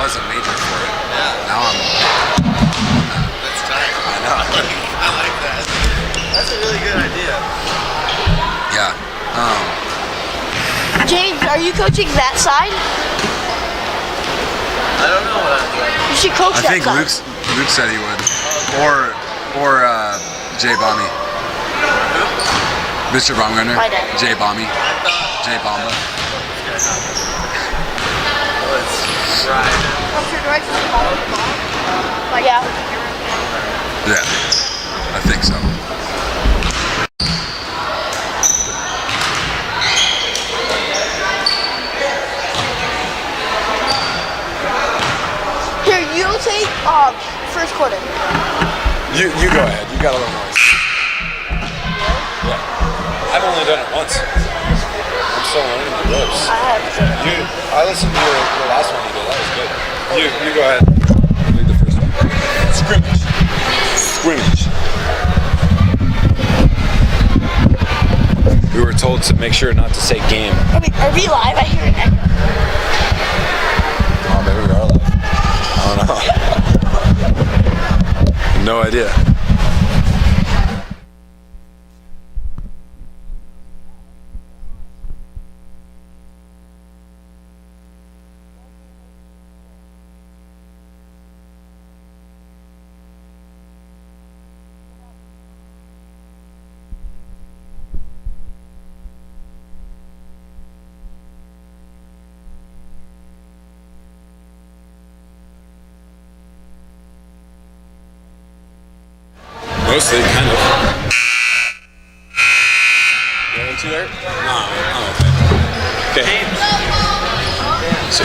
wasn't majoring for it. Yeah. Now I'm. That's tight. I know. I like that. That's a really good idea. Yeah. James, are you coaching that side? I don't know what I'm doing. You should coach I that think side. Luke said he would. Or Jay Bommy. Mr. Baumgartner. My dad. Jay Bommy. Jay Bomba. Let's try it. Yeah. Yeah. I think so. Here, you take first quarter. You go ahead. You got a little noise. Yeah. I've only done it once. I'm still learning the ropes. I listened to your last one you did. That was good. You go ahead. Lead the first one. Scrimmage. We were told to make sure not to say game. Are we live? I hear an echo. Oh, maybe we are live. I don't know. No idea. Mostly, kind of. You want to there? No, I'm okay. Okay. So.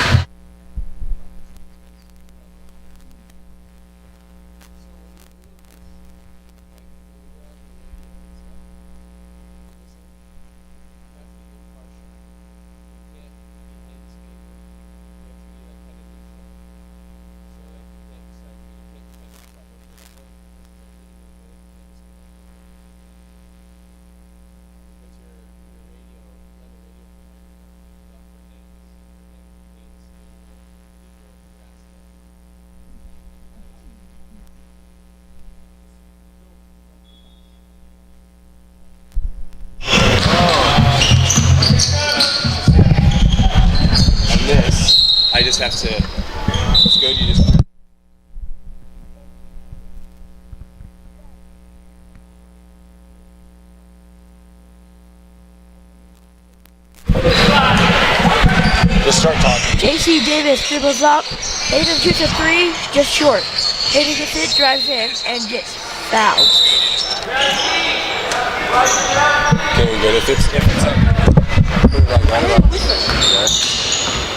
I just have to. It's good. You just. Just start talking. JC Davis dribbles up. Hayden shoots a three, just short. Hayden gets it, drives in, and gets fouled. Okay, we good. If it's put it like right about there.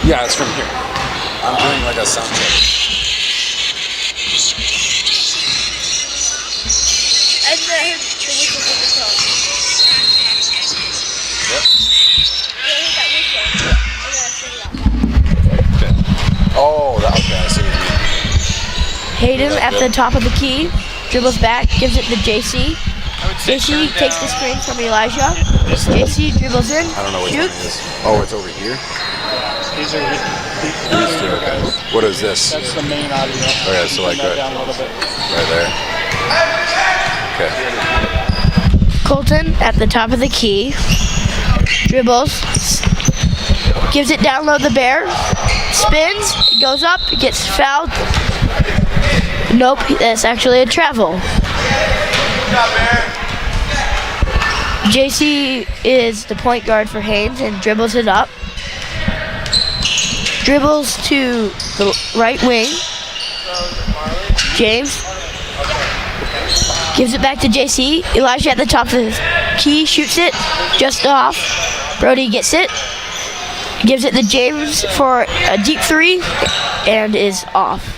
Yeah, it's from here. I'm doing like a sound check. And then the whistle's in the top. Yep. Yeah, hit that whistle. And then I see that. Okay. Oh, okay. I see what you mean. Hayden at the top of the key, dribbles back, gives it to JC. JC takes the screen from Elijah. JC dribbles in, I don't know which one it shoots. is. Oh, it's over here? These are These two, okay. What is this? that's the main audio. Okay, so like Turn that right, down a little bit. right there. Okay. Colton at the top of the key, dribbles, gives it down low the bear, spins, goes up, gets fouled. Nope, that's actually a travel. JC is the point guard for Haines and dribbles it up. Dribbles to the right wing. James gives it back to JC. Elijah at the top of the key shoots it just off. Brody gets it. Gives it to James for a deep three and is off.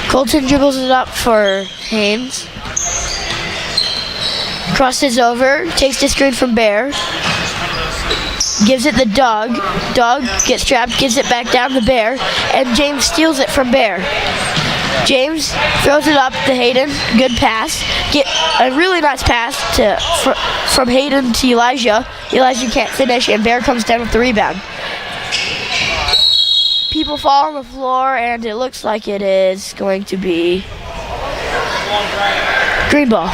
Colton dribbles it up for Haines. Crosses over, takes the screen from Bear. Gives it the Doug. Doug gets trapped, gives it back down to Bear, and James steals it from Bear. James throws it up to Hayden. Good pass. Get a really nice pass from Hayden to Elijah. Elijah can't finish, and Bear comes down with the rebound. People will fall on the floor, and it looks like it is going to be green ball.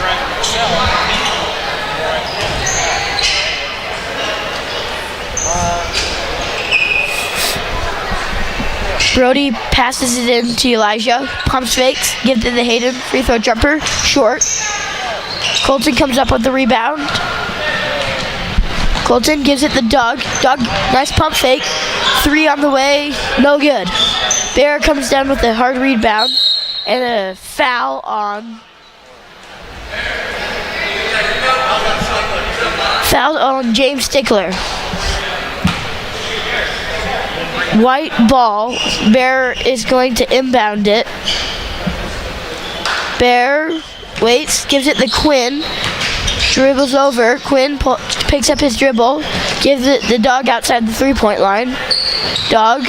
Brody passes it in to Elijah, pumps fakes, gives it to Hayden, free throw jumper, short. Colton comes up with the rebound. Colton gives it to Doug. Doug, nice pump fake. 3 on the way, no good. Bear comes down with a hard rebound and a foul on James Stickler. White ball. Bear is going to inbound it. Bear waits, gives it to Quinn. Dribbles over. Quinn picks up his dribble, gives it the Dog outside the 3-point line. Dog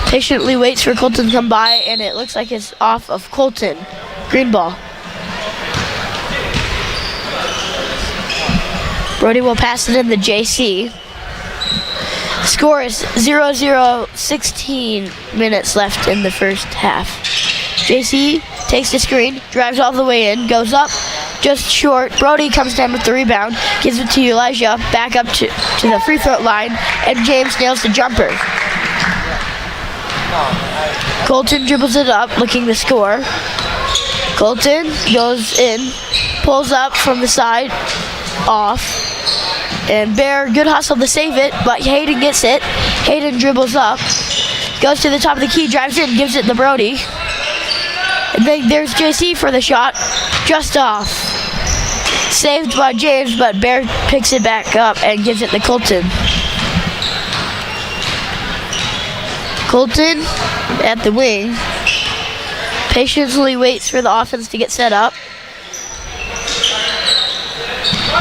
patiently waits for Colton to come by, and it looks like it's off of Colton. Green ball. Brody will pass it in to JC. Score is 0-0, 16 minutes left in the first half. JC takes the screen, drives all the way in, goes up, just short. Brody comes down with the rebound, gives it to Elijah, back up to the free throw line, and James nails the jumper. Colton dribbles it up, looking to score. Colton goes in, pulls up from the side, off. And Bear, good hustle to save it, but Hayden gets it. Hayden dribbles up, goes to the top of the key, drives in, gives it to Brody. And then there's JC for the shot, just off. Saved by James, but Bear picks it back up and gives it to Colton. Colton at the wing patiently waits for the offense to get set up.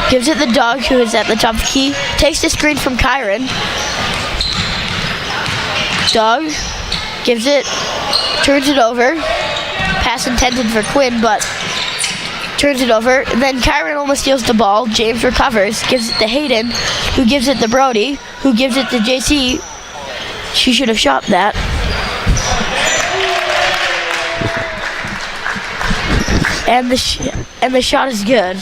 Gives it the Dog, who is at the top of the key. Takes the screen from Kyron. Dog gives it, turns it over. Pass intended for Quinn, but turns it over. And then Kyron almost steals the ball. James recovers, gives it to Hayden, who gives it to Brody, who gives it to JC. She should have shot that. And the shot is good.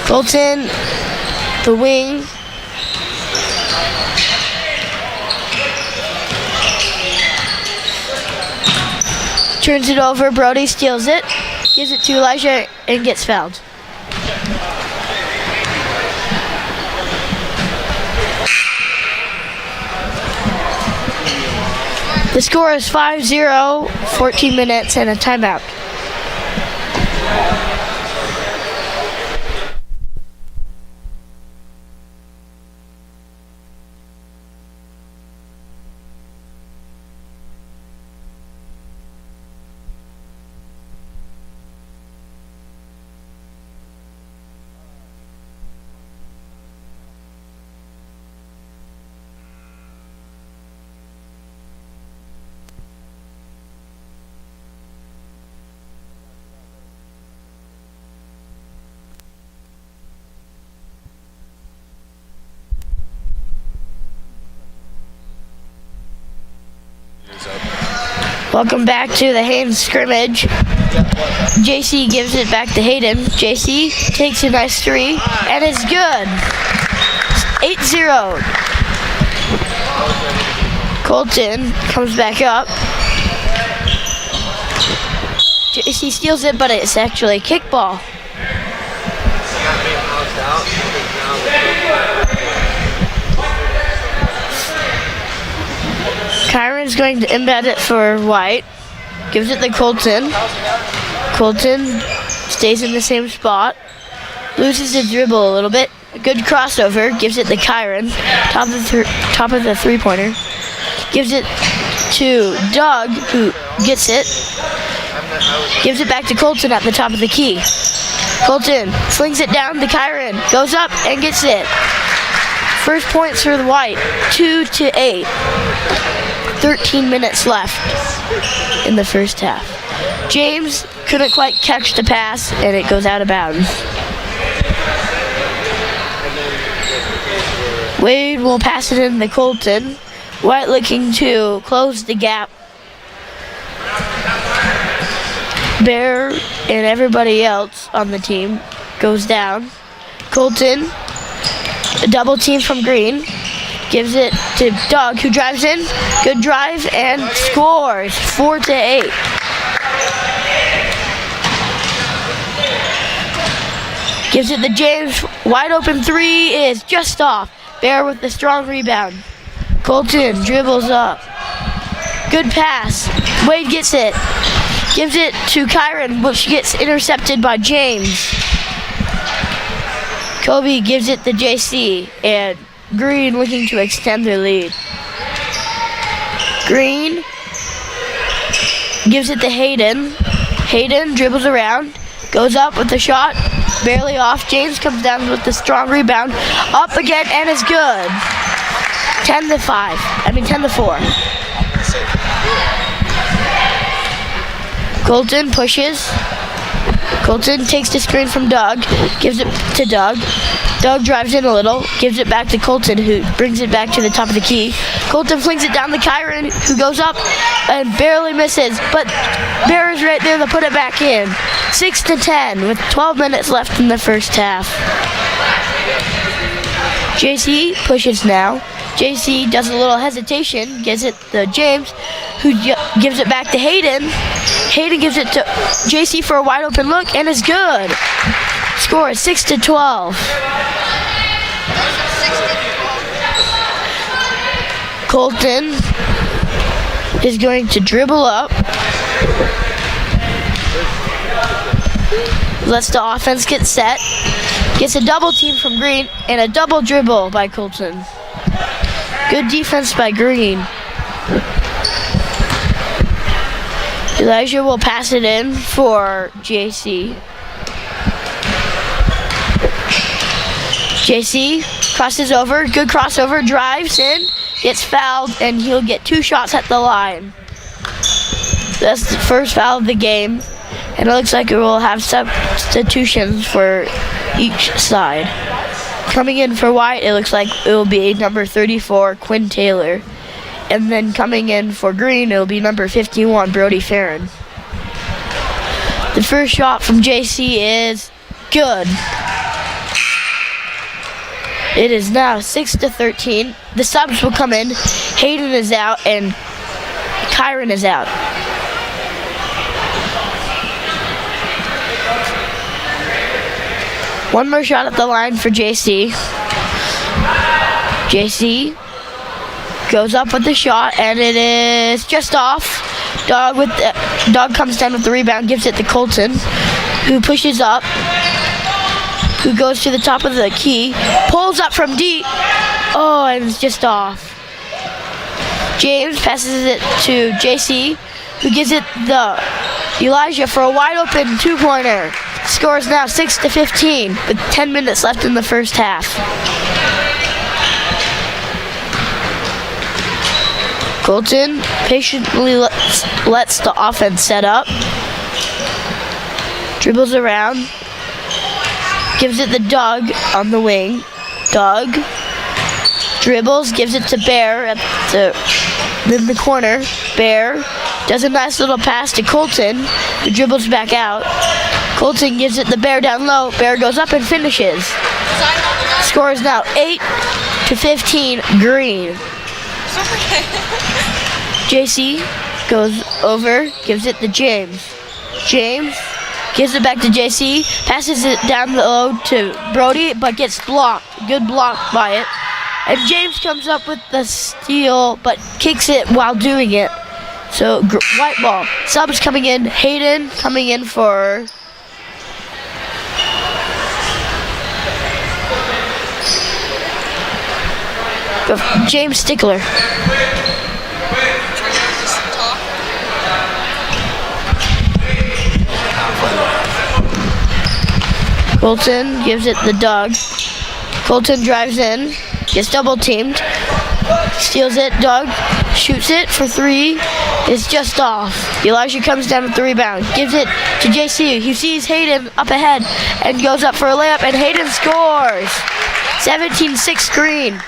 Colton, the wing. Turns it over, Brody steals it, gives it to Elijah, and gets fouled. The score is 5-0, 14 minutes, and a timeout. Welcome back to the Haines scrimmage. JC gives it back to Hayden. JC takes a nice 3, and it's good. 8-0. Colton comes back up. JC steals it, but it's actually a kickball. Kyron's going to inbound it for White. Gives it to Colton. Colton stays in the same spot. Loses his dribble a little bit. A good crossover. Gives it to Kyron. Top of the three-pointer. Gives it to Doug, who gets it. Gives it back to Colton at the top of the key. Colton flings it down to Kyron. Goes up and gets it. First points for the White. 2-8. 13 minutes left in the first half. James couldn't quite catch the pass, and it goes out of bounds. Wade will pass it in to Colton. White looking to close the gap. Bear and everybody else on the team goes down. Colton, a double team from Green, gives it to Doug, who drives in. Good drive and scores 4-8. Gives it to James. Wide open three is just off. Bear with the strong rebound. Colton dribbles up. Good pass. Wade gets it. Gives it to Kyron, which gets intercepted by James. Kobe gives it to JC, and Green looking to extend their lead. Green gives it to Hayden. Hayden dribbles around, goes up with the shot, barely off. James comes down with the strong rebound, up again, and is good. 10-4. Colton pushes. Colton takes the screen from Doug, gives it to Doug. Doug drives in a little, gives it back to Colton, who brings it back to the top of the key. Colton flings it down to Kyron, who goes up and barely misses, but Bear is right there to put it back in. 6-10 with 12 minutes left in the first half. JC pushes now. JC does a little hesitation, gives it to James, who gives it back to Hayden. Hayden gives it to JC for a wide open look and is good. Score is 6-12. Colton is going to dribble up. Lets the offense get set. Gets a double team from Green and a double dribble by Colton. Good defense by Green. Elijah will pass it in for JC. JC crosses over, good crossover, drives in, gets fouled, and he'll get 2 shots at the line. That's the first foul of the game, and it looks like it will have substitutions for each side. Coming in for White, it looks like it will be number 34, Quinn Taylor. And then coming in for Green, it will be number 51, Brody Farron. The first shot from JC is good. It is now 6-13. The subs will come in. Hayden is out and Kyron is out. One more shot at the line for JC. JC goes up with the shot, and it is just off. Dog comes down with the rebound, gives it to Colton, who pushes up, who goes to the top of the key, pulls up from deep. Oh, and it's just off. James passes it to JC, who gives it the Elijah for a wide open 2-pointer. Score is now 6-15 with 10 minutes left in the first half. Colton patiently lets the offense set up. Dribbles around. Gives it to Doug on the wing. Doug dribbles, gives it to Bear in the corner. Bear does a nice little pass to Colton, who dribbles back out. Colton gives it to Bear down low. Bear goes up and finishes. Score is now 8-15 Green. JC goes over, gives it to James. James gives it back to JC, passes it down low to Brody, but gets blocked. Good block by it. And James comes up with the steal, but kicks it while doing it. So, white ball. Subs coming in. Hayden coming in for James Stickler. Colton gives it the Doug. Colton drives in, gets double teamed, steals it. Doug shoots it for 3. It's just off. Elijah comes down with the rebound, gives it to JC. He sees Hayden up ahead and goes up for a layup, and Hayden scores. 17-6 Green.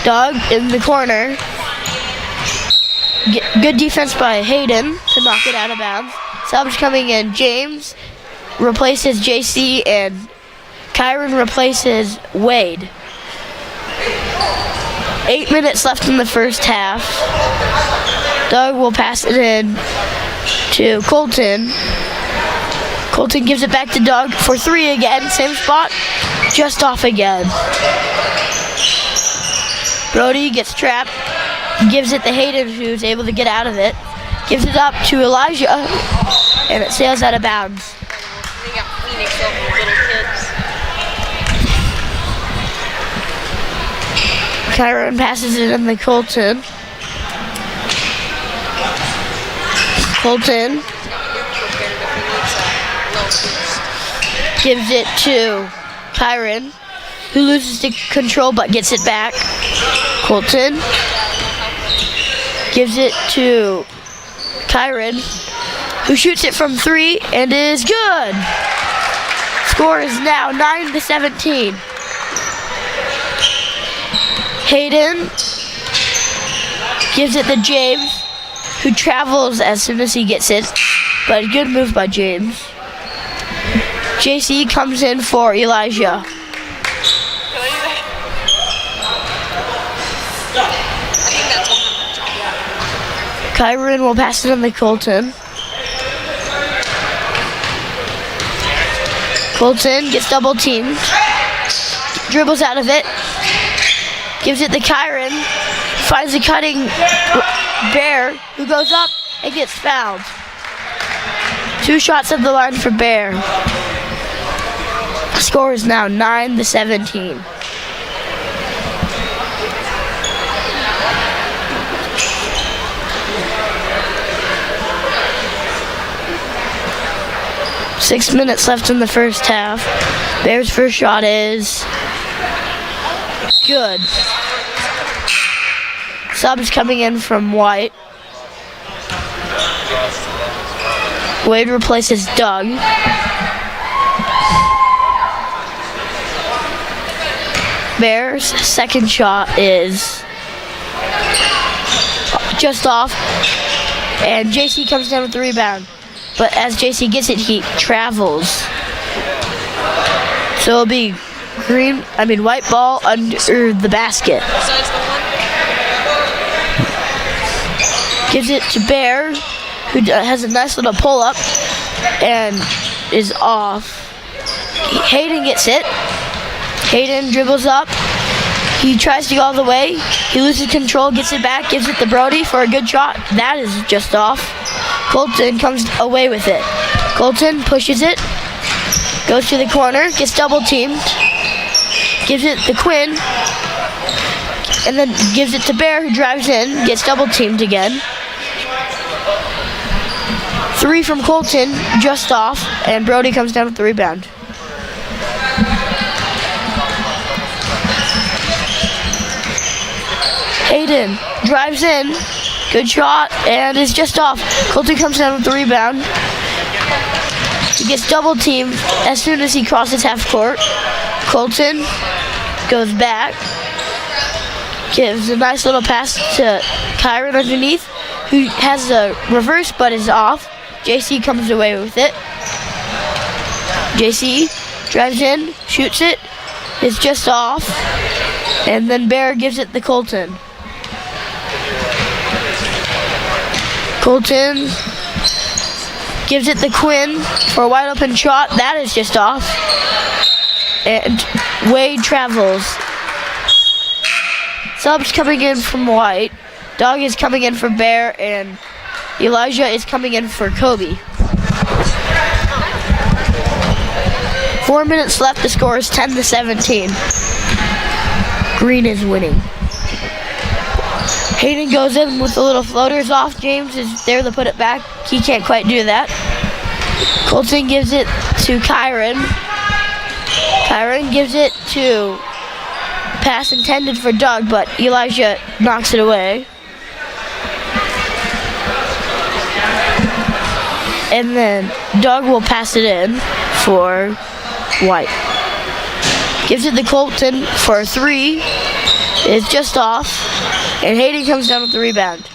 Doug in the corner. Good defense by Hayden to knock it out of bounds. Subs coming in. James replaces JC and Kyron replaces Wade. 8 minutes left in the first half. Doug will pass it in to Colton. Colton gives it back to Doug for 3 again. Same spot, just off again. Brody gets trapped, gives it to Hayden, who's able to get out of it. Gives it up to Elijah, and it sails out of bounds. They got Phoenix over little kids. Kyron passes it in to Colton. Colton gives it to Kyron, who loses the control but gets it back. Colton gives it to Kyron, who shoots it from 3 and is good. Score is now 9-17. Hayden gives it to James, who travels as soon as he gets it, but a good move by James. JC comes in for Elijah. Kyron will pass it on to Colton. Colton gets double teamed, dribbles out of it, gives it to Kyron, finds a cutting Bear, who goes up and gets fouled. 2 shots at the line for Bear. The score is now 9-17. Six minutes left in the first half. Bears' first shot is good. Subs coming in from White. Wade replaces Doug. Bears' second shot is just off, and JC comes down with the rebound. But as JC gets it, he travels. So it'll be white ball under the basket. Gives it to Bear, who has a nice little pull-up and is off. Hayden gets it. Hayden dribbles up. He tries to go all the way. He loses control, gets it back, gives it to Brody for a good shot. That is just off. Colton comes away with it. Colton pushes it, goes to the corner, gets double teamed, gives it to Quinn, and then gives it to Bear, who drives in, gets double teamed again. 3 from Colton, just off, and Brody comes down with the rebound. Hayden drives in, good shot, and is just off. Colton comes down with the rebound. He gets double teamed as soon as he crosses half court. Colton goes back, gives a nice little pass to Kyron underneath, who has a reverse but is off. JC comes away with it. JC drives in, shoots it, is just off, and then Bear gives it to Colton. Colton gives it to Quinn for a wide open shot. That is just off. And Wade travels. Subs coming in from White. Doug is coming in for Bear, and Elijah is coming in for Kobe. 4 minutes left. The score is 10-17. Green is winning. Hayden goes in with the little floaters off. James is there to put it back. He can't quite do that. Colton gives it to Kyron. Kyron gives it to pass intended for Doug, but Elijah knocks it away. And then Doug will pass it in for White. Gives it to Colton for a 3. is just off, and Hayden comes down with the rebound.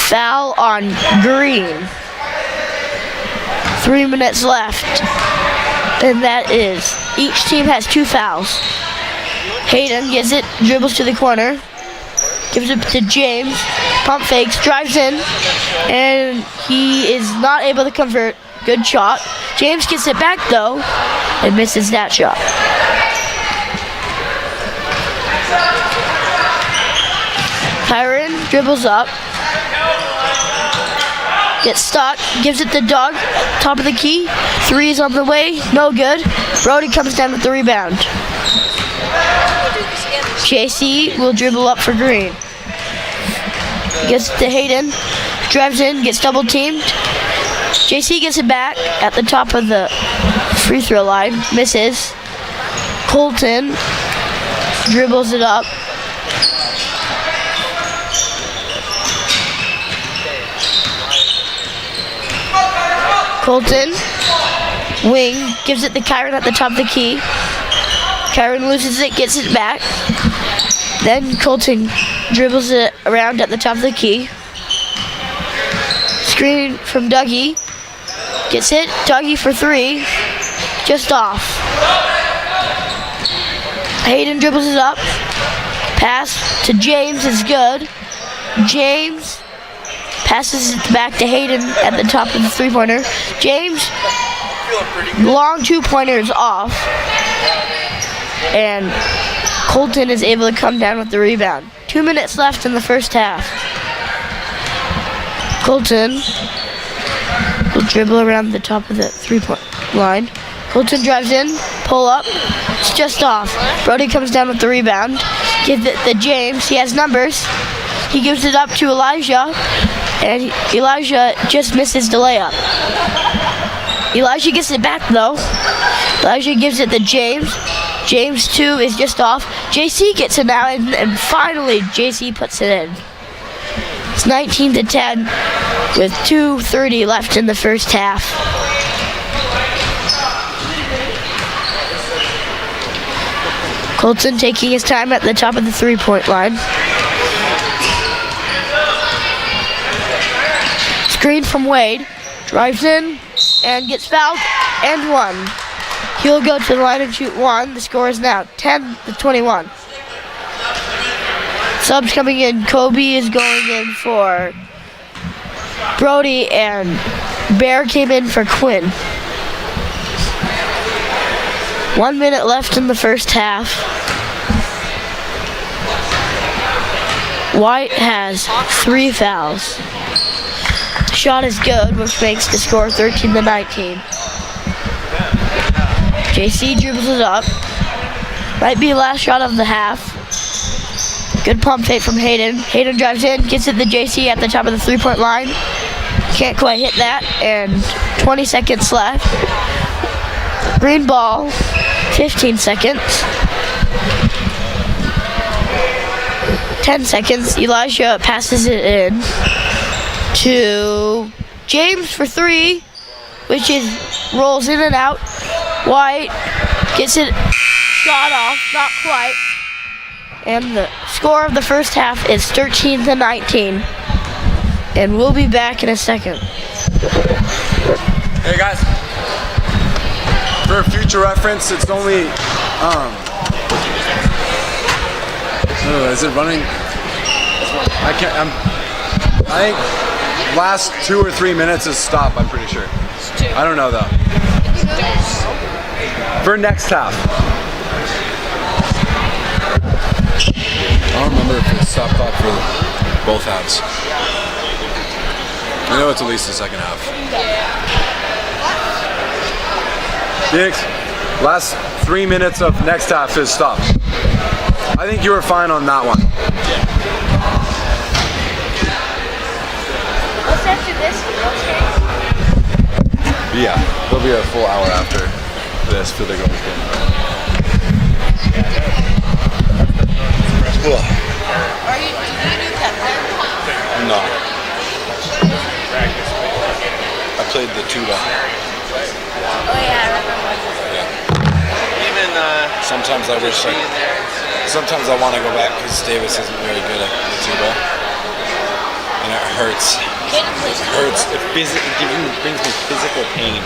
Foul on Green. 3 minutes left, and that is, each team has 2 fouls. Hayden gets it, dribbles to the corner, gives it to James, pump fakes, drives in, and he is not able to convert. Good shot. James gets it back though, and misses that shot. Kyron dribbles up, gets stuck, gives it to Doug, top of the key, 3 is on the way, no good. Brody comes down with the rebound. JC will dribble up for Green. Gets it to Hayden, drives in, gets double teamed. JC gets it back at the top of the free throw line, misses. Colton dribbles it up. Colton, wing, gives it to Kyron at the top of the key. Kyron loses it, gets it back. Then Colton dribbles it around at the top of the key. Screen from Dougie. Gets it, Dougie for 3. Just off. Hayden dribbles it up. Pass to James is good. James passes it back to Hayden at the top of the 3-pointer. James, long 2-pointer is off. And Colton is able to come down with the rebound. 2 minutes left in the first half. Colton will dribble around the top of the 3-point line. Colton drives in, pull up, it's just off. Brody comes down with the rebound, gives it to James, he has numbers. He gives it up to Elijah, and Elijah just misses the layup. Elijah gets it back though. Elijah gives it to James. James 2 is just off. JC gets it now, and finally JC puts it in. It's 19-10 with 2:30 left in the first half. Colton taking his time at the top of the 3-point line. Screen from Wade, drives in and gets fouled and 1. He'll go to the line and shoot 1. The score is now 10-21. Subs coming in. Kobe is going in for Brody, and Bear came in for Quinn. 1 minute left in the first half. White has 3 fouls. Shot is good, which makes the score 13-19. JC dribbles it up. Might be last shot of the half. Good pump fake from Hayden. Hayden drives in, gets it to JC at the top of the 3-point line. Can't quite hit that, and 20 seconds left. Green ball, 15 seconds. 10 seconds. Elijah passes it in to James for 3, which is rolls in and out. White gets it shot off, not quite. And the score of the first half is 13-19. And we'll be back in a second. Hey guys, for future reference, it's only, is it running? I think last 2 or 3 minutes is stop, I'm pretty sure. I don't know though. For next half. I don't remember if it's stop clock for both halves. I know it's at least the second half. Diggs, last 3 minutes of next half is stop. I think you were fine on that one. What's after this? Yeah, there'll be a full hour after this for the girls game. Cool. Do you do Kevin? No. I played the tuba. Oh yeah, I remember. Yeah. Even Sometimes I wish I sometimes I want to go back because Davis isn't very good at the two ball, and it hurts. It hurts. It brings me physical pain.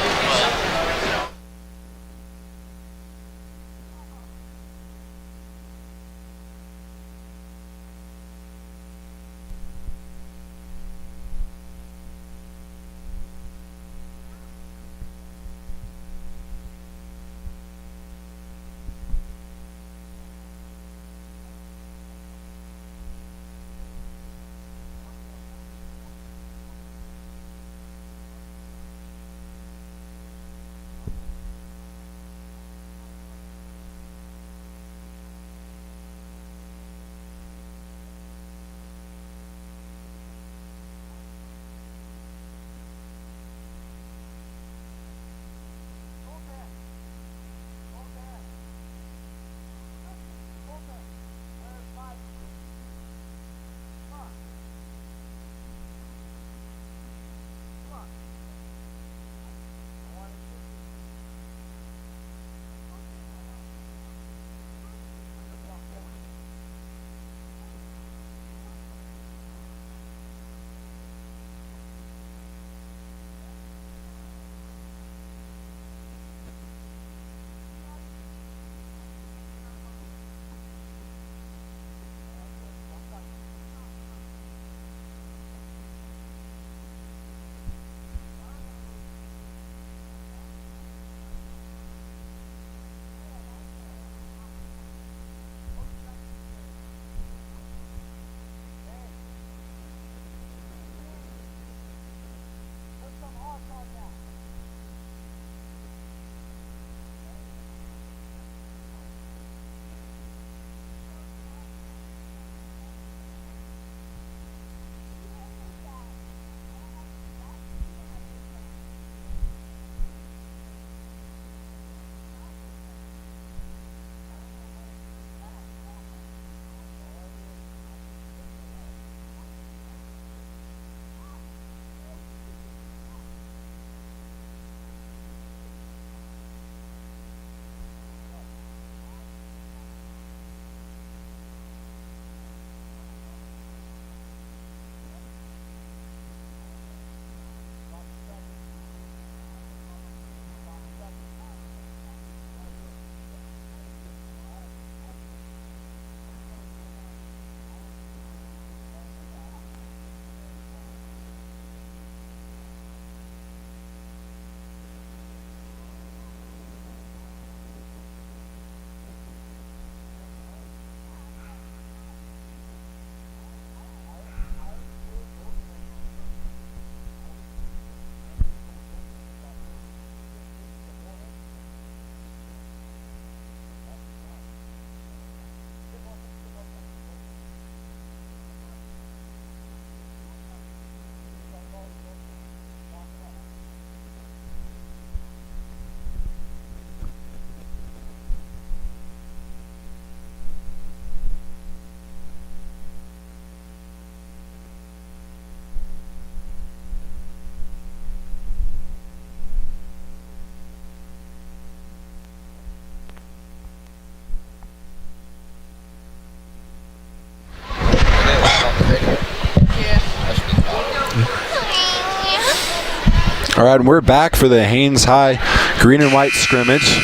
All right, and we're back for the Haines High green and white scrimmage.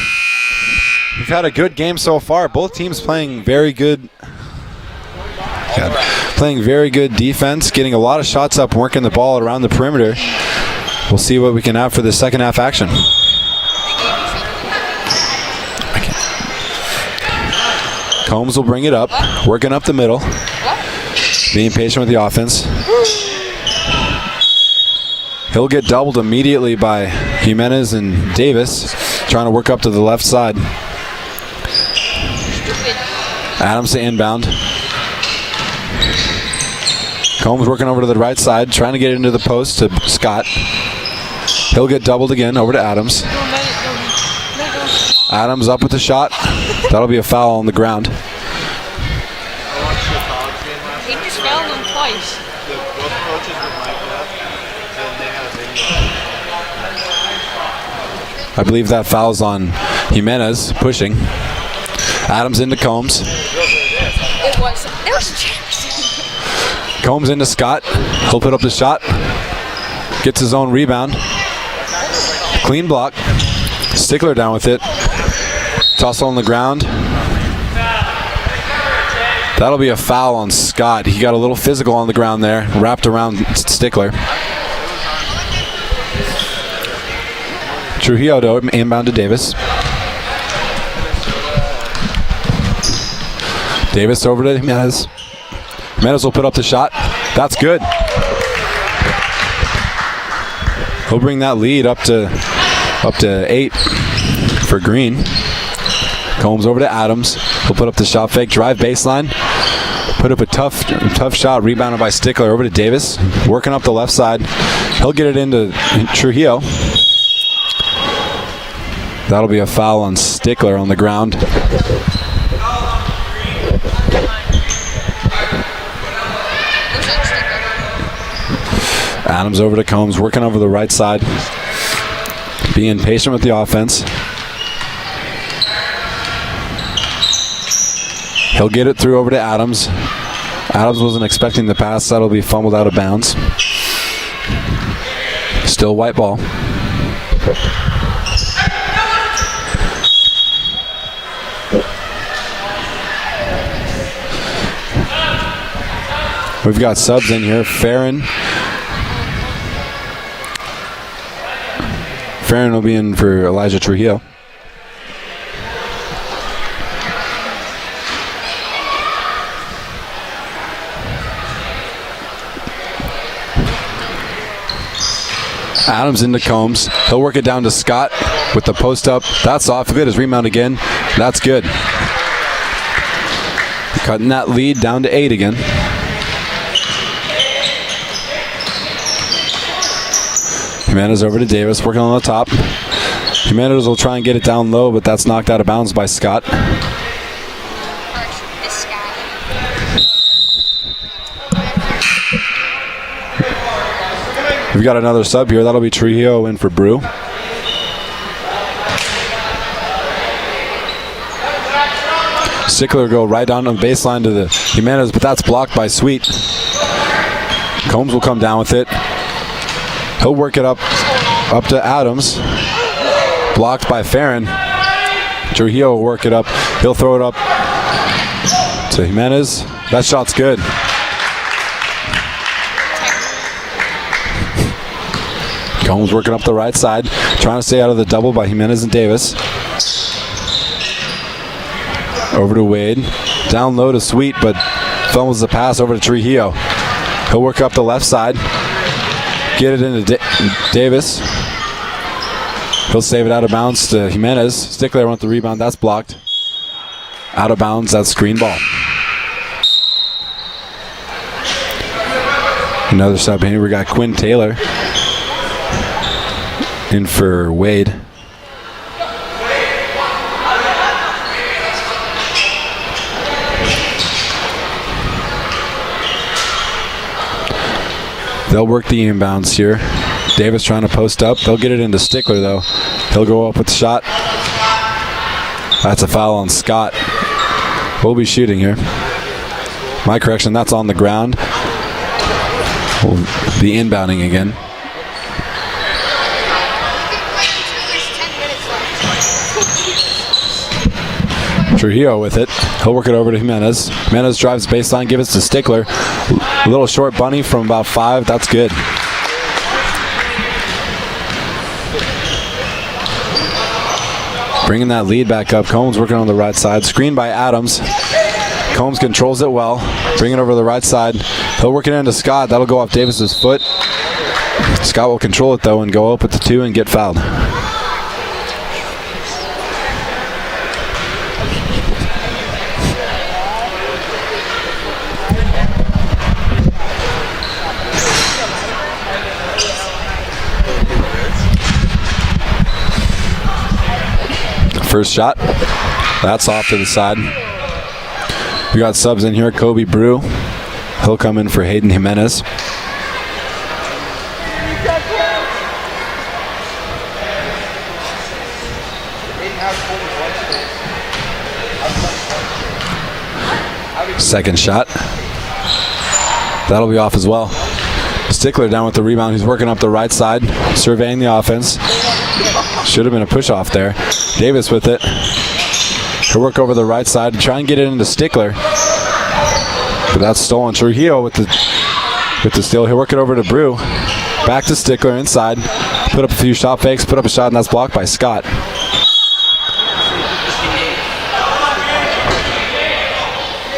We've had a good game so far. Both teams playing very good defense, getting a lot of shots up, working the ball around the perimeter. We'll see what we can have for the second half action. Combs will bring it up, working up the middle, being patient with the offense. He'll get doubled immediately by Jimenez and Davis, trying to work up to the left side. Adams to inbound. Combs working over to the right side, trying to get it into the post to Scott. He'll get doubled again, over to Adams. Adams up with the shot. That'll be a foul on the ground. He just fouled him twice. I believe that foul's on Jimenez, pushing. Adams into Combs. It was Jackson. Combs into Scott. He'll put up the shot. Gets his own rebound. Clean block. Stickler down with it. Tussle on the ground. That'll be a foul on Scott. He got a little physical on the ground there. Wrapped around Stickler. Trujillo though, inbound to Davis. Davis over to Jimenez. Jimenez will put up the shot. That's good. He'll bring that lead up to 8 for Green. Combs over to Adams. He'll put up the shot fake, drive baseline. Put up a tough shot, rebounded by Stickler over to Davis. Working up the left side. He'll get it into Trujillo. That'll be a foul on Stickler on the ground. Adams over to Combs, working over the right side. Being patient with the offense. He'll get it through over to Adams. Adams wasn't expecting the pass. That'll be fumbled out of bounds. Still white ball. We've got subs in here. Farron will be in for Elijah Trujillo. Adams into Combs. He'll work it down to Scott with the post up. That's off. Good. His rebound again. That's good. Cutting that lead down to 8 again. Jimenez over to Davis, working on the top. Jimenez will try and get it down low, but that's knocked out of bounds by Scott. We've got another sub here. That'll be Trujillo in for Brew. Stickler go right down on the baseline to the Jimenez, but that's blocked by Sweet. Combs will come down with it. He'll work it up to Adams. Blocked by Farron. Trujillo will work it up. He'll throw it up to Jimenez. That shot's good. Combs working up the right side, trying to stay out of the double by Jimenez and Davis. Over to Wade. Down low to Sweet, but fumbles the pass over to Trujillo. He'll work up the left side. Get it into Davis. He'll save it out of bounds to Jimenez. Stickler wants the rebound. That's blocked. Out of bounds. That's screen ball. Another sub here. We got Quinn Taylor in for Wade. They'll work the inbounds here. Davis trying to post up. They'll get it into Stickler though. He'll go up with the shot. That's a foul on Scott. We'll be shooting here. My correction, that's on the ground. We'll be inbounding again. Trujillo with it. He'll work it over to Jimenez. Jimenez drives baseline, gives it to Stickler. A little short bunny from about 5. That's good. Bringing that lead back up. Combs working on the right side. Screen by Adams. Combs controls it well. Bring it over to the right side. He'll work it into Scott. That'll go off Davis's foot. Scott will control it though and go up at the 2 and get fouled. First shot. That's off to the side. We got subs in here. Kobe Brew. He'll come in for Hayden Jimenez. Second shot. That'll be off as well. Stickler down with the rebound. He's working up the right side, surveying the offense. Should have been a push off there. Davis with it. He'll work over the right side and try and get it into Stickler. But that's stolen. Trujillo with the steal. He'll work it over to Brew. Back to Stickler inside. Put up a few shot fakes, put up a shot, and that's blocked by Scott.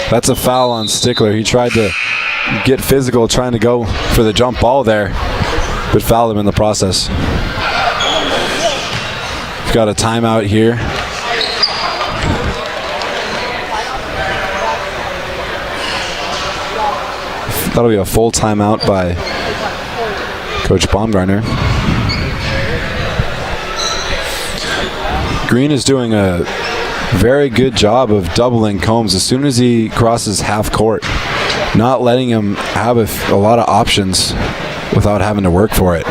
That's a foul on Stickler. He tried to get physical, trying to go for the jump ball there, but fouled him in the process. We've got a timeout here. That'll be a full timeout by Coach Baumgartner. Green is doing a very good job of doubling Combs as soon as he crosses half court, not letting him have a lot of options without having to work for it.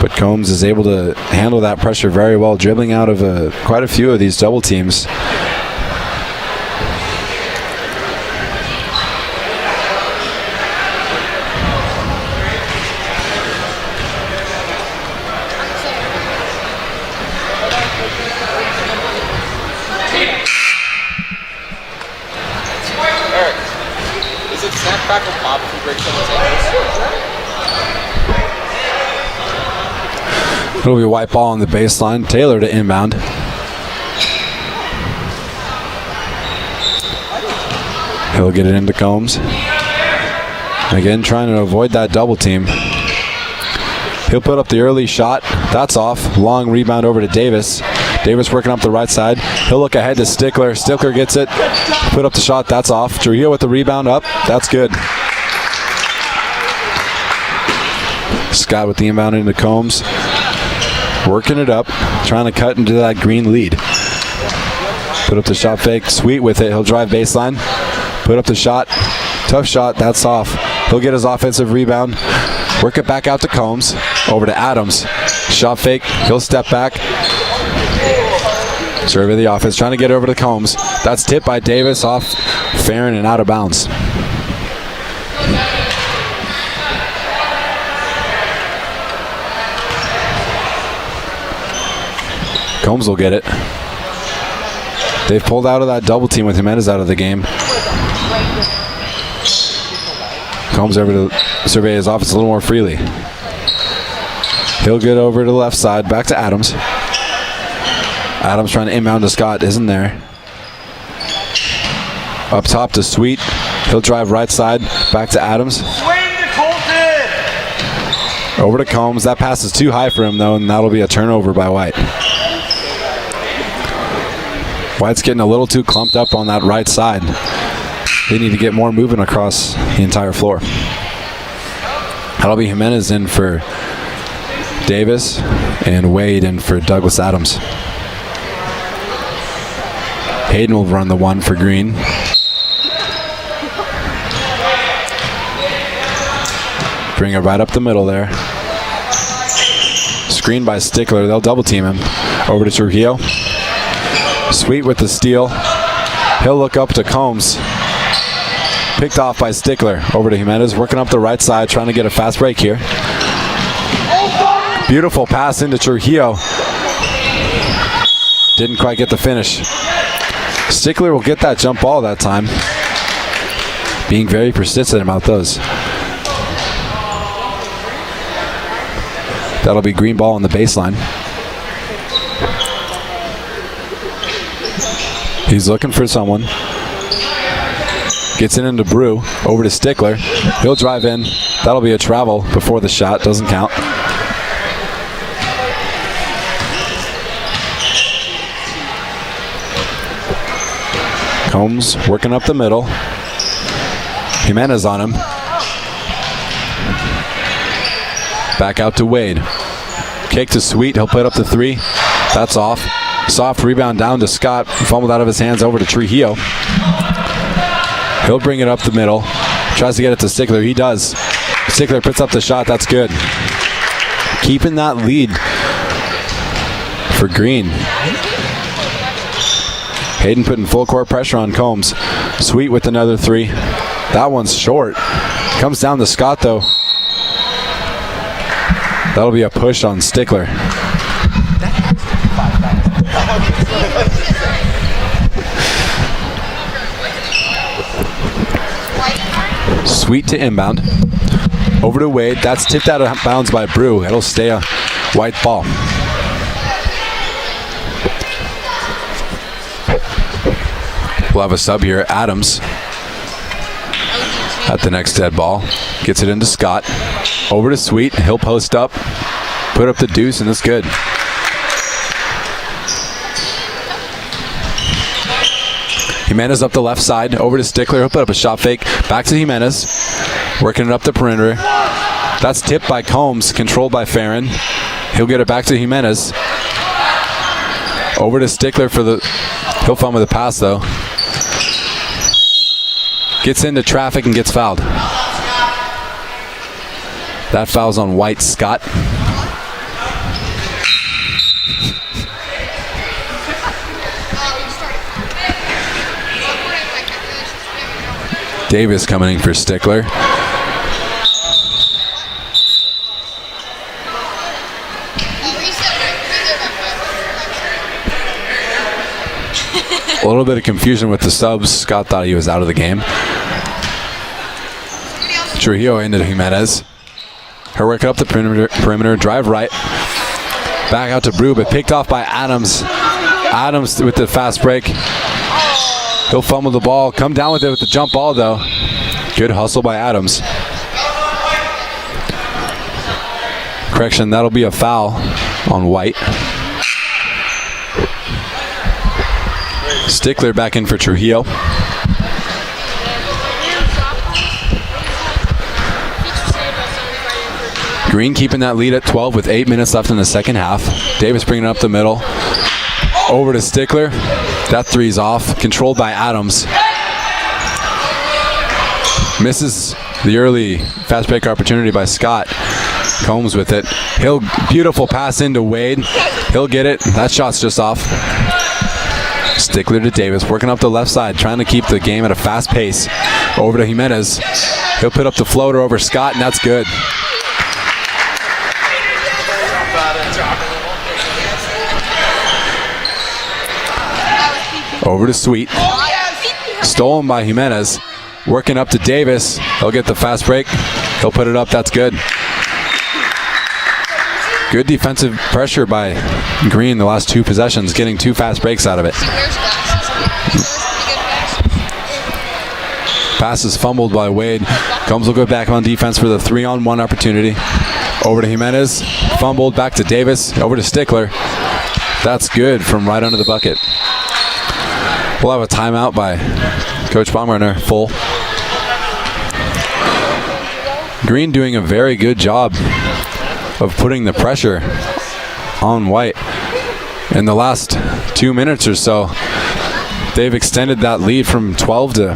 But Combs is able to handle that pressure very well, dribbling out of quite a few of these double teams. It'll be a white ball on the baseline. Taylor to inbound. He'll get it into Combs. Again, trying to avoid that double team. He'll put up the early shot. That's off. Long rebound over to Davis. Davis working up the right side. He'll look ahead to Stickler. Stickler gets it. Put up the shot. That's off. Trujillo with the rebound up. That's good. Scott with the inbound into Combs. Working it up. Trying to cut into that Green lead. Put up the shot fake. Sweet with it. He'll drive baseline. Put up the shot. Tough shot. That's off. He'll get his offensive rebound. Work it back out to Combs. Over to Adams. Shot fake. He'll step back. Survey the offense. Trying to get over to Combs. That's tipped by Davis off Farron and out of bounds. Combs will get it. They've pulled out of that double team with Jimenez out of the game. Combs over to survey his offense a little more freely. He'll get over to the left side, back to Adams. Adams trying to inbound to Scott, isn't there. Up top to Sweet. He'll drive right side, back to Adams. Over to Combs. That pass is too high for him though, and that'll be a turnover by White. White's getting a little too clumped up on that right side. They need to get more movement across the entire floor. That'll be Jimenez in for Davis and Wade in for Douglas Adams. Hayden will run the one for Green. Bring it right up the middle there. Screen by Stickler. They'll double team him. Over to Trujillo. Sweet with the steal. He'll look up to Combs. Picked off by Stickler. Over to Jimenez. Working up the right side. Trying to get a fast break here. Beautiful pass into Trujillo. Didn't quite get the finish. Stickler will get that jump ball that time. Being very persistent about those. That'll be Green ball on the baseline. He's looking for someone. Gets it into Brew. Over to Stickler. He'll drive in. That'll be a travel before the shot. Doesn't count. Combs working up the middle. Jimenez on him. Back out to Wade. Kick to Sweet. He'll put up the three. That's off. Soft rebound down to Scott. Fumbled out of his hands over to Trujillo. He'll bring it up the middle. Tries to get it to Stickler. He does. Stickler puts up the shot. That's good. Keeping that lead for Green. Hayden putting full court pressure on Combs. Sweet with another three. That one's short. Comes down to Scott though. That'll be a push on Stickler. Sweet to inbound. Over to Wade. That's tipped out of bounds by Brew. It'll stay a white ball. We'll have a sub here. Adams at the next dead ball. Gets it into Scott. Over to Sweet. He'll post up. Put up the deuce, and it's good. Jimenez up the left side. Over to Stickler. He'll put up a shot fake. Back to Jimenez. Working it up the perimeter. That's tipped by Combs. Controlled by Farron. He'll get it back to Jimenez. Over to Stickler for the... He'll fumble the pass, though. Gets into traffic and gets fouled. That foul's on White Scott. Davis coming in for Stickler. A little bit of confusion with the subs. Scott thought he was out of the game. Trujillo into Jimenez. Her working up the perimeter, drive right. Back out to Brew, but picked off by Adams. Adams with the fast break. He'll fumble the ball. Come down with it with the jump ball, though. Good hustle by Adams. Correction, that'll be a foul on White. Stickler back in for Trujillo. Green keeping that lead at 12 with 8 minutes left in the second half. Davis bringing it up the middle. Over to Stickler. That three's off. Controlled by Adams. Misses the early fast break opportunity by Scott. Combs with it. Beautiful pass into Wade. He'll get it. That shot's just off. Stickler to Davis. Working up the left side. Trying to keep the game at a fast pace. Over to Jimenez. He'll put up the floater over Scott, and that's good. Over to Sweet. Stolen by Jimenez. Working up to Davis. He'll get the fast break. He'll put it up. That's good. Good defensive pressure by Green the last two possessions, getting 2 fast breaks out of it. Pass is fumbled by Wade. Combs will go back on defense for the 3-on-1 opportunity. Over to Jimenez. Fumbled. Back to Davis. Over to Stickler. That's good from right under the bucket. We'll have a timeout by Coach Baumgartner, full. Green doing a very good job of putting the pressure on White. In the last 2 minutes or so, they've extended that lead from 12 to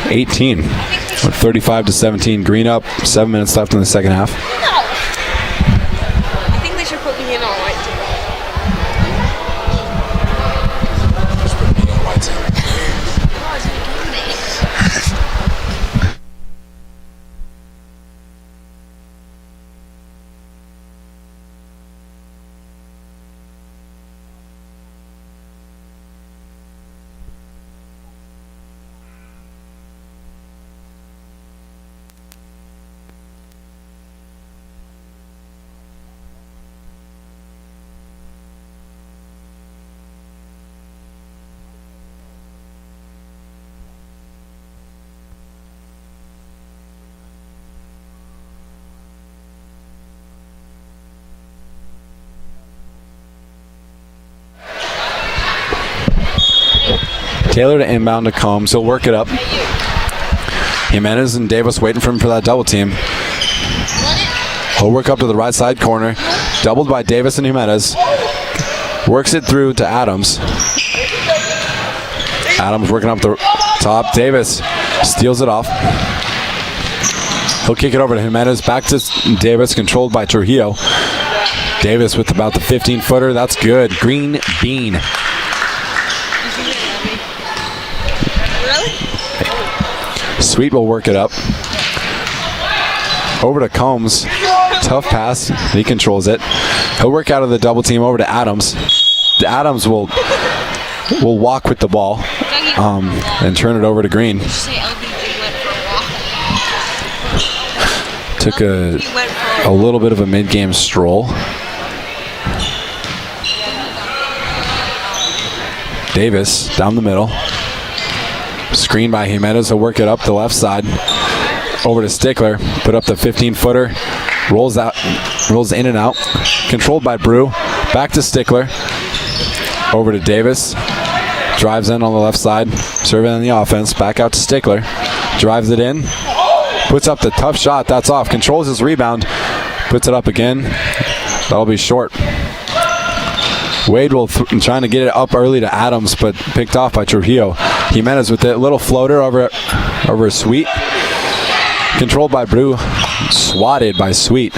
18. With 35 to 17. Green up, 7 minutes left in the second half. I think they should put me in on White too. Taylor to inbound to Combs. He'll work it up. Jimenez and Davis waiting for him for that double team. He'll work up to the right side corner. Doubled by Davis and Jimenez. Works it through to Adams. Adams working up the top. Davis steals it off. He'll kick it over to Jimenez. Back to Davis, controlled by Trujillo. Davis with about the 15-footer. That's good. Green bean. Sweet will work it up. Over to Combs. Tough pass. He controls it. He'll work out of the double team over to Adams. Adams will walk with the ball and turn it over to Green. Took a little bit of a mid-game stroll. Davis down the middle. Screen by Jimenez. He'll work it up the left side. Over to Stickler. Put up the 15-footer. Rolls in and out. Controlled by Brew. Back to Stickler. Over to Davis. Drives in on the left side. Serving on the offense. Back out to Stickler. Drives it in. Puts up the tough shot. That's off. Controls his rebound. Puts it up again. That'll be short. Wade will trying to get it up early to Adams, but picked off by Trujillo. Jimenez with it. Little floater over Sweet. Controlled by Brew. Swatted by Sweet.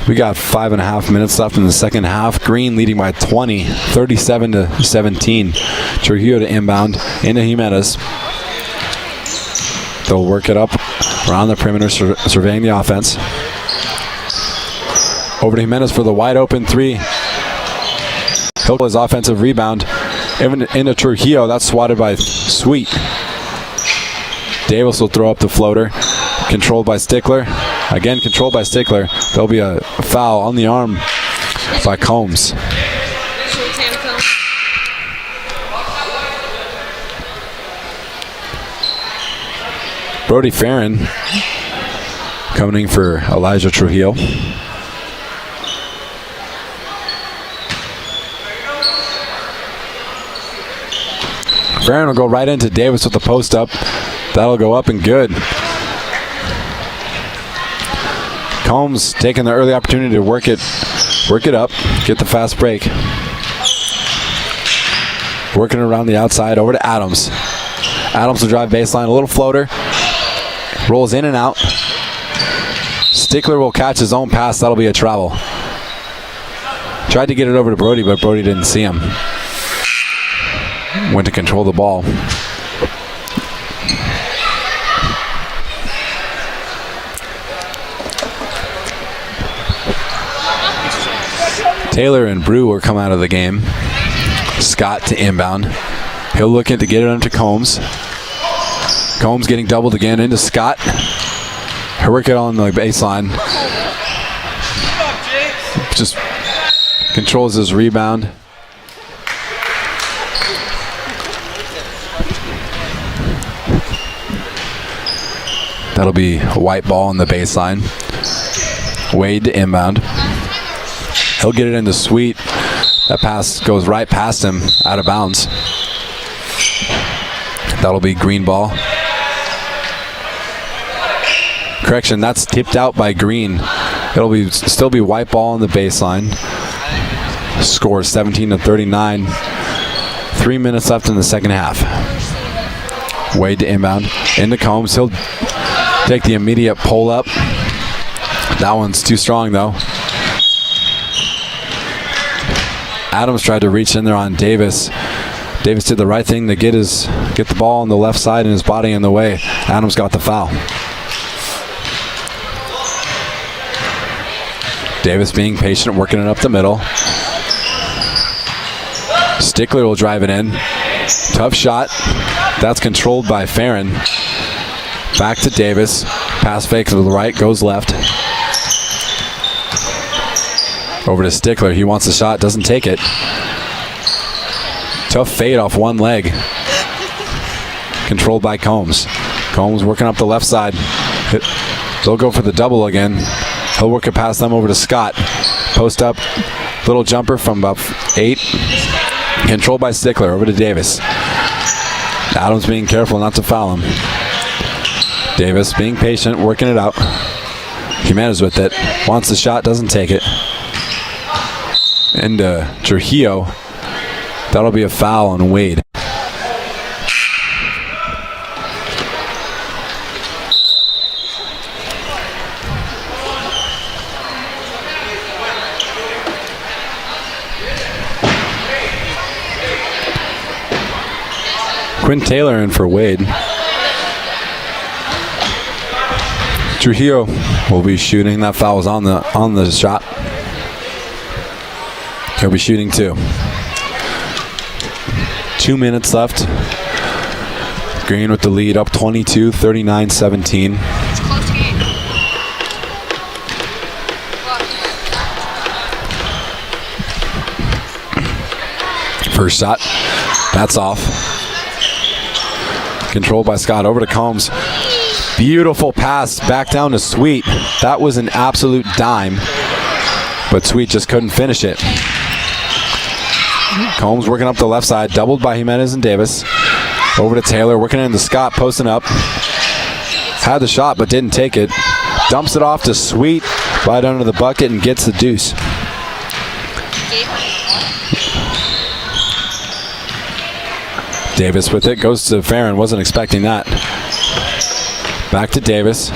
We got 5.5 minutes left in the second half. Green leading by 20, 37-17. Trujillo to inbound into Jimenez. They'll work it up around the perimeter, surveying the offense. Over to Jimenez for the wide open three. He'll his offensive rebound into Trujillo. That's swatted by Sweet. Davis will throw up the floater. Controlled by Stickler. Again, controlled by Stickler. There'll be a foul on the arm by Combs. Brody Farron coming for Elijah Trujillo. Farron will go right into Davis with the post up. That'll go up and good. Combs taking the early opportunity to work it up, get the fast break. Working around the outside over to Adams. Adams will drive baseline, a little floater. Rolls in and out. Stickler will catch his own pass. That'll be a travel. Tried to get it over to Brody, but Brody didn't see him. Went to control the ball. Taylor and Brew will come out of the game. Scott to inbound. He'll look in to get it onto Combs. Combs getting doubled again into Scott. He'll work it on the baseline. Just controls his rebound. That'll be a white ball on the baseline. Wade to inbound. He'll get it into Sweet. That pass goes right past him, out of bounds. That'll be green ball. Correction, that's tipped out by Green. It'll still be white ball on the baseline. Score 17-39. 3 minutes left in the second half. Wade to inbound. Into Combs. He'll take the immediate pull up. That one's too strong though. Adams tried to reach in there on Davis. Davis did the right thing to get the ball on the left side and his body in the way. Adams got the foul. Davis being patient, working it up the middle. Stickler will drive it in. Tough shot. That's controlled by Farron. Back to Davis. Pass fake to the right, goes left. Over to Stickler. He wants the shot, doesn't take it. Tough fade off one leg. Controlled by Combs. Combs working up the left side. They'll go for the double again. He'll work it past them over to Scott. Post up. Little jumper from about 8. Controlled by Stickler. Over to Davis. Adams being careful not to foul him. Davis being patient, working it out. Jimenez with it. Wants the shot, doesn't take it. And Trujillo. That'll be a foul on Wade. Quinn Taylor in for Wade. Trujillo will be shooting. That foul was on the shot. He'll be shooting 2. 2 minutes left. Green with the lead, up 22, 39-17. It's a close game. First shot, that's off. Controlled by Scott, over to Combs. Beautiful pass back down to Sweet. That was an absolute dime, but Sweet just couldn't finish it. Combs working up the left side, doubled by Jimenez and Davis. Over to Taylor, working into Scott, posting up. Had the shot, but didn't take it. Dumps it off to Sweet, right under the bucket, and gets the deuce. Davis with it, goes to Farron, wasn't expecting that. Back to Davis.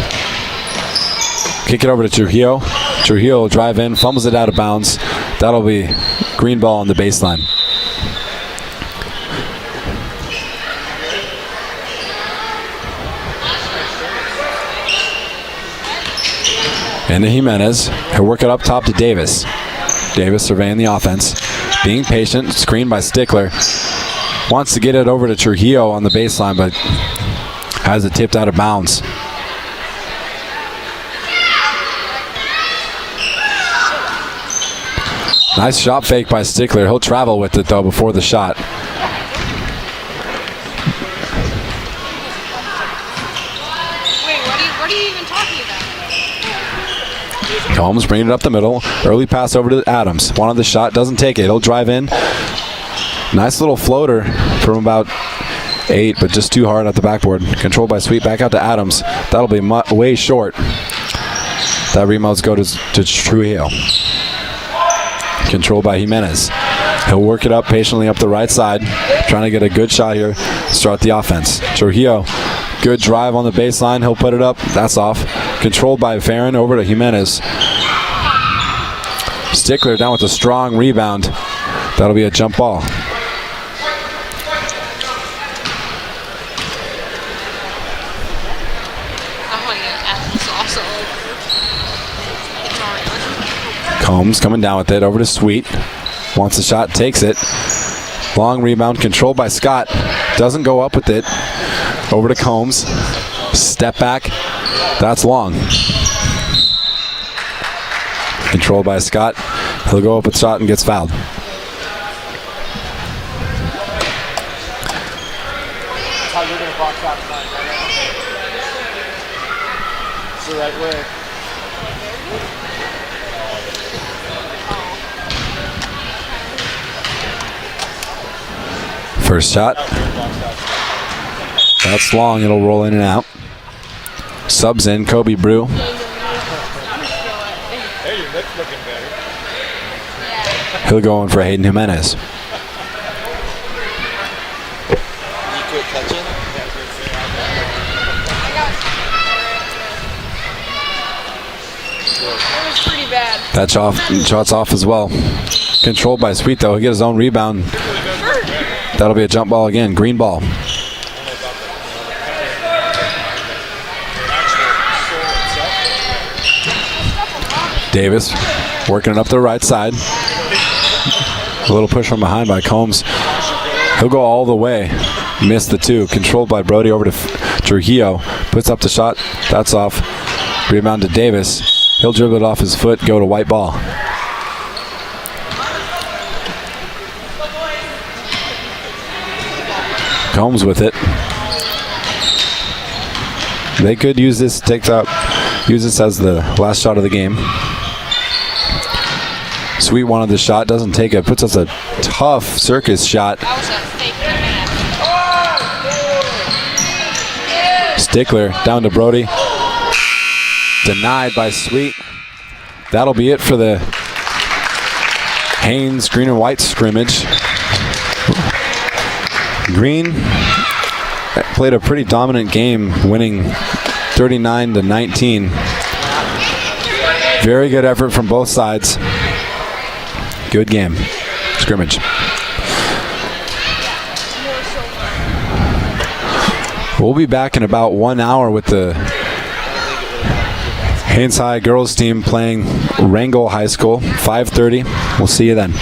Kick it over to Trujillo. Trujillo will drive in, fumbles it out of bounds. That'll be green ball on the baseline. And to Jimenez. He'll work it up top to Davis. Davis surveying the offense. Being patient, screened by Stickler. Wants to get it over to Trujillo on the baseline, but has it tipped out of bounds. Nice shot fake by Stickler. He'll travel with it, though, before the shot. Wait, what are you even talking about? Combs bringing it up the middle. Early pass over to Adams. Wanted the shot, doesn't take it. He'll drive in. Nice little floater from about 8, but just too hard at the backboard. Controlled by Sweet, back out to Adams. That'll be way short. That rebounds go to Trujillo. Controlled by Jimenez. He'll work it up patiently up the right side. Trying to get a good shot here. Start the offense. Trujillo, good drive on the baseline. He'll put it up. That's off. Controlled by Farron, over to Jimenez. Stickler down with a strong rebound. That'll be a jump ball. Combs coming down with it, over to Sweet. Wants the shot, takes it. Long rebound, controlled by Scott. Doesn't go up with it. Over to Combs. Step back. That's long. Controlled by Scott. He'll go up with shot and gets fouled. How you're going to box out tonight, right? It's the right way. First shot. That's long. It'll roll in and out. Subs in. Kobe Brew. Hey, your lips looking better. He'll go in for Hayden Jimenez. You quit touching? That was pretty bad. That shot's off as well. Controlled by Sweet, though. He'll get his own rebound. That'll be a jump ball again. Green ball. Davis working it up the right side. A little push from behind by Combs. He'll go all the way. Missed the 2. Controlled by Brody, over to Trujillo. Puts up the shot. That's off. Rebound to Davis. He'll dribble it off his foot. Go to white ball. Combs with it. They could use this, use this as the last shot of the game. Sweet wanted the shot, doesn't take it. Puts us a tough circus shot. That was a fake. Stickler down to Brody. Denied by Sweet. That'll be it for the Haines green and white scrimmage. Green played a pretty dominant game, winning 39-19. Very good effort from both sides. Good game. Scrimmage. We'll be back in about 1 hour with the Haines High girls team playing Wrangell High School. 5:30. We'll see you then.